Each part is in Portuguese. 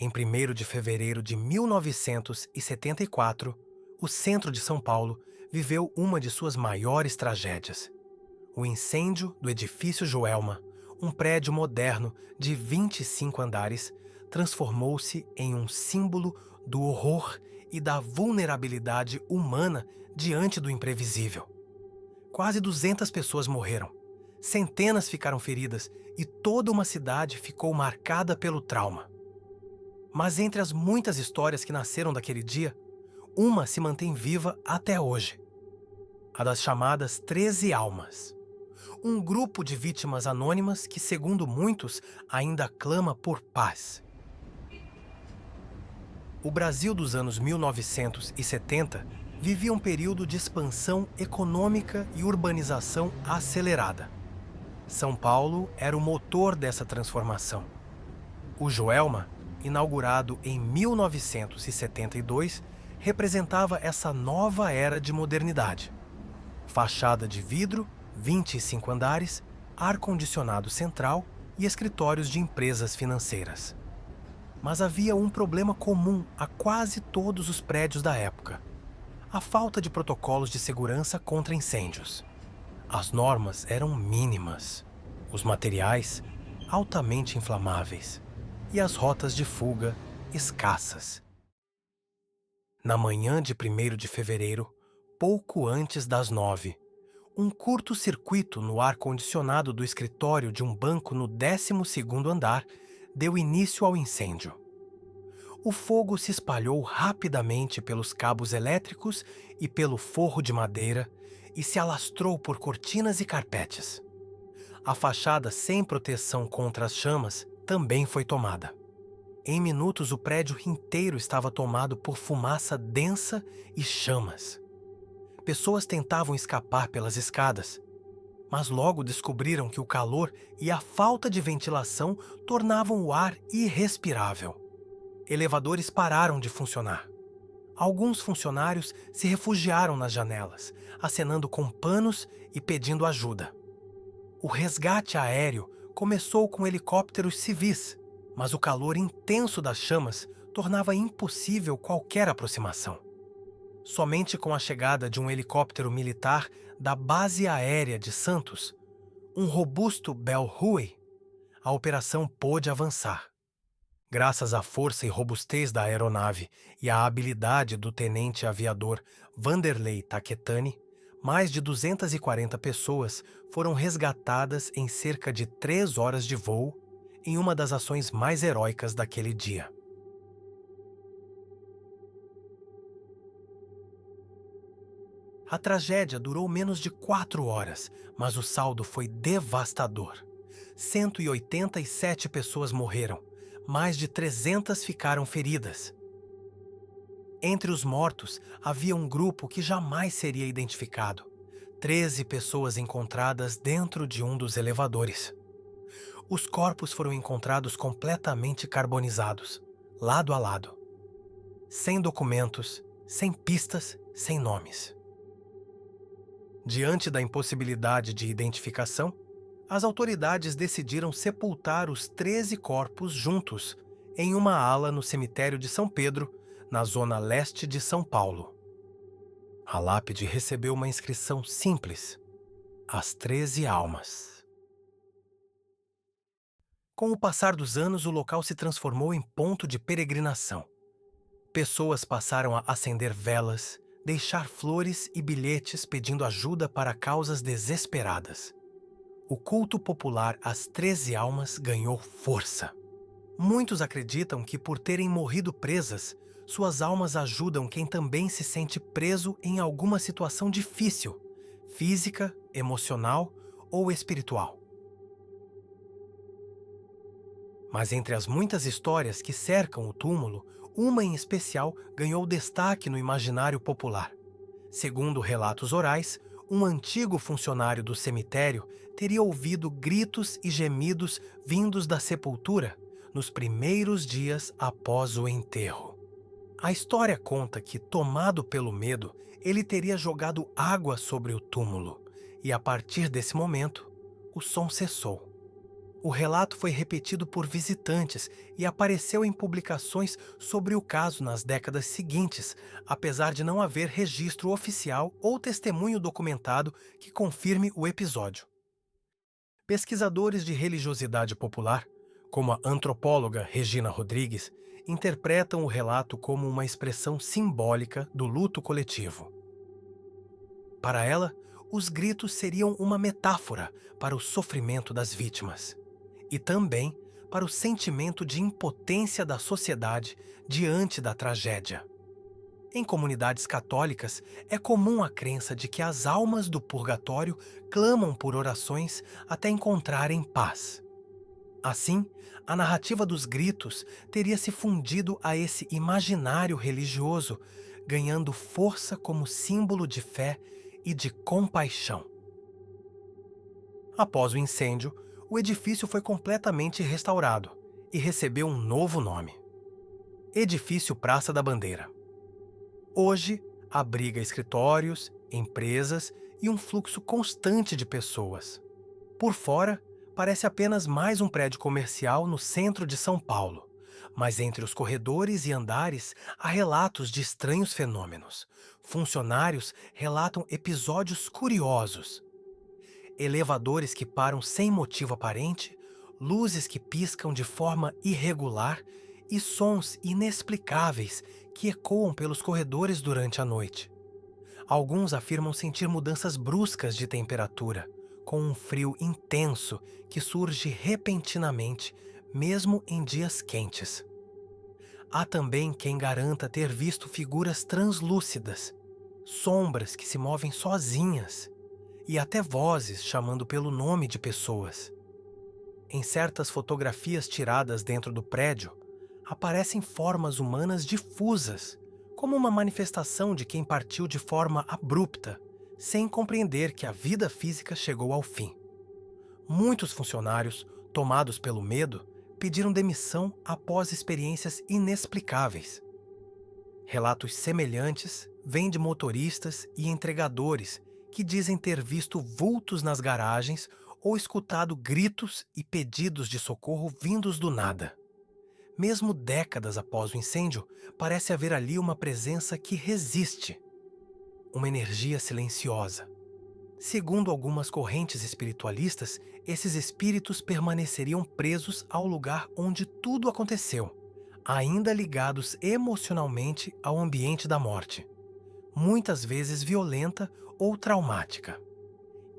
Em 1º de fevereiro de 1974, o centro de São Paulo viveu uma de suas maiores tragédias. O incêndio do edifício Joelma, um prédio moderno de 25 andares, transformou-se em um símbolo do horror e da vulnerabilidade humana diante do imprevisível. Quase 200 pessoas morreram, centenas ficaram feridas e toda uma cidade ficou marcada pelo trauma. Mas entre as muitas histórias que nasceram daquele dia, uma se mantém viva até hoje. A das chamadas 13 Almas. Um grupo de vítimas anônimas que, segundo muitos, ainda clama por paz. O Brasil dos anos 1970 vivia um período de expansão econômica e urbanização acelerada. São Paulo era o motor dessa transformação. O Joelma, inaugurado em 1972, representava essa nova era de modernidade. Fachada de vidro, 25 andares, ar-condicionado central e escritórios de empresas financeiras. Mas havia um problema comum a quase todos os prédios da época: a falta de protocolos de segurança contra incêndios. As normas eram mínimas, os materiais altamente inflamáveis e as rotas de fuga escassas. Na manhã de 1º de fevereiro, pouco antes das 9, um curto-circuito no ar-condicionado do escritório de um banco no 12º andar deu início ao incêndio. O fogo se espalhou rapidamente pelos cabos elétricos e pelo forro de madeira e se alastrou por cortinas e carpetes. A fachada sem proteção contra as chamas também foi tomada. Em minutos, o prédio inteiro estava tomado por fumaça densa e chamas. Pessoas tentavam escapar pelas escadas, mas logo descobriram que o calor e a falta de ventilação tornavam o ar irrespirável. Elevadores pararam de funcionar. Alguns funcionários se refugiaram nas janelas, acenando com panos e pedindo ajuda. O resgate aéreo começou com helicópteros civis, mas o calor intenso das chamas tornava impossível qualquer aproximação. Somente com a chegada de um helicóptero militar da Base Aérea de Santos, um robusto Bell Huey, a operação pôde avançar. Graças à força e robustez da aeronave e à habilidade do tenente aviador Vanderlei Taquetani, mais de 240 pessoas foram resgatadas em cerca de 3 horas de voo, em uma das ações mais heróicas daquele dia. A tragédia durou menos de 4 horas, mas o saldo foi devastador. 187 pessoas morreram, mais de 300 ficaram feridas. Entre os mortos, havia um grupo que jamais seria identificado: 13 pessoas encontradas dentro de um dos elevadores. Os corpos foram encontrados completamente carbonizados, lado a lado. Sem documentos, sem pistas, sem nomes. Diante da impossibilidade de identificação, as autoridades decidiram sepultar os 13 corpos juntos em uma ala no cemitério de São Pedro, na zona leste de São Paulo. A lápide recebeu uma inscrição simples: As 13 Almas. Com o passar dos anos, o local se transformou em ponto de peregrinação. Pessoas passaram a acender velas, deixar flores e bilhetes pedindo ajuda para causas desesperadas. O culto popular às 13 Almas ganhou força. Muitos acreditam que, por terem morrido presas, suas almas ajudam quem também se sente preso em alguma situação difícil, física, emocional ou espiritual. Mas entre as muitas histórias que cercam o túmulo, uma em especial ganhou destaque no imaginário popular. Segundo relatos orais, um antigo funcionário do cemitério teria ouvido gritos e gemidos vindos da sepultura nos primeiros dias após o enterro. A história conta que, tomado pelo medo, ele teria jogado água sobre o túmulo e, a partir desse momento, o som cessou. O relato foi repetido por visitantes e apareceu em publicações sobre o caso nas décadas seguintes, apesar de não haver registro oficial ou testemunho documentado que confirme o episódio. Pesquisadores de religiosidade popular, como a antropóloga Regina Rodrigues, interpretam o relato como uma expressão simbólica do luto coletivo. Para ela, os gritos seriam uma metáfora para o sofrimento das vítimas e também para o sentimento de impotência da sociedade diante da tragédia. Em comunidades católicas, é comum a crença de que as almas do purgatório clamam por orações até encontrarem paz. Assim, a narrativa dos gritos teria se fundido a esse imaginário religioso, ganhando força como símbolo de fé e de compaixão. Após o incêndio, o edifício foi completamente restaurado e recebeu um novo nome: Edifício Praça da Bandeira. Hoje, abriga escritórios, empresas e um fluxo constante de pessoas. Por fora, parece apenas mais um prédio comercial no centro de São Paulo, mas entre os corredores e andares há relatos de estranhos fenômenos. Funcionários relatam episódios curiosos: elevadores que param sem motivo aparente, luzes que piscam de forma irregular e sons inexplicáveis que ecoam pelos corredores durante a noite. Alguns afirmam sentir mudanças bruscas de temperatura, com um frio intenso que surge repentinamente, mesmo em dias quentes. Há também quem garanta ter visto figuras translúcidas, sombras que se movem sozinhas e até vozes chamando pelo nome de pessoas. Em certas fotografias tiradas dentro do prédio, aparecem formas humanas difusas, como uma manifestação de quem partiu de forma abrupta, sem compreender que a vida física chegou ao fim. Muitos funcionários, tomados pelo medo, pediram demissão após experiências inexplicáveis. Relatos semelhantes vêm de motoristas e entregadores que dizem ter visto vultos nas garagens ou escutado gritos e pedidos de socorro vindos do nada. Mesmo décadas após o incêndio, parece haver ali uma presença que resiste, uma energia silenciosa. Segundo algumas correntes espiritualistas, esses espíritos permaneceriam presos ao lugar onde tudo aconteceu, ainda ligados emocionalmente ao ambiente da morte, muitas vezes violenta ou traumática.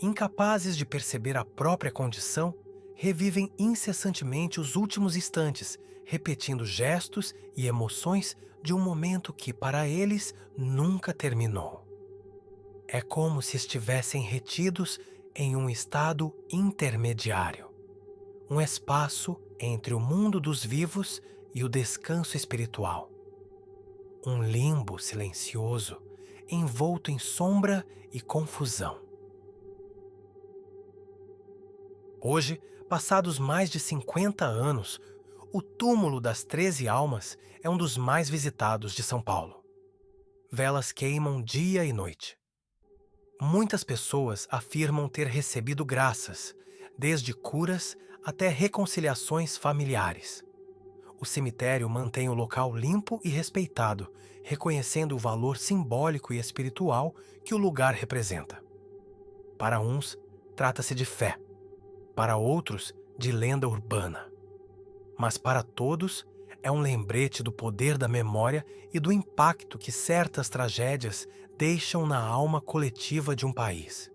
Incapazes de perceber a própria condição, revivem incessantemente os últimos instantes, repetindo gestos e emoções de um momento que, para eles, nunca terminou. É como se estivessem retidos em um estado intermediário, um espaço entre o mundo dos vivos e o descanso espiritual. Um limbo silencioso, envolto em sombra e confusão. Hoje, passados mais de 50 anos, o túmulo das 13 almas é um dos mais visitados de São Paulo. Velas queimam dia e noite. Muitas pessoas afirmam ter recebido graças, desde curas até reconciliações familiares. O cemitério mantém o local limpo e respeitado, reconhecendo o valor simbólico e espiritual que o lugar representa. Para uns, trata-se de fé. Para outros, de lenda urbana. Mas para todos, é um lembrete do poder da memória e do impacto que certas tragédias deixam na alma coletiva de um país.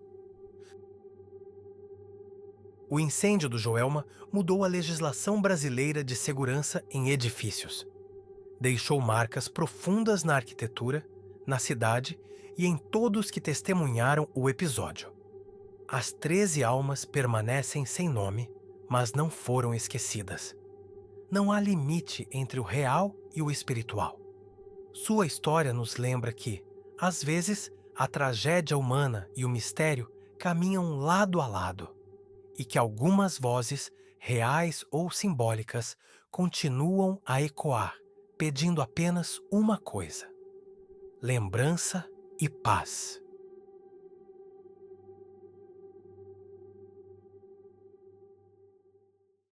O incêndio do Joelma mudou a legislação brasileira de segurança em edifícios. Deixou marcas profundas na arquitetura, na cidade e em todos que testemunharam o episódio. As 13 almas permanecem sem nome, mas não foram esquecidas. Não há limite entre o real e o espiritual. Sua história nos lembra que, às vezes, a tragédia humana e o mistério caminham lado a lado, e que algumas vozes, reais ou simbólicas, continuam a ecoar, pedindo apenas uma coisa: lembrança e paz.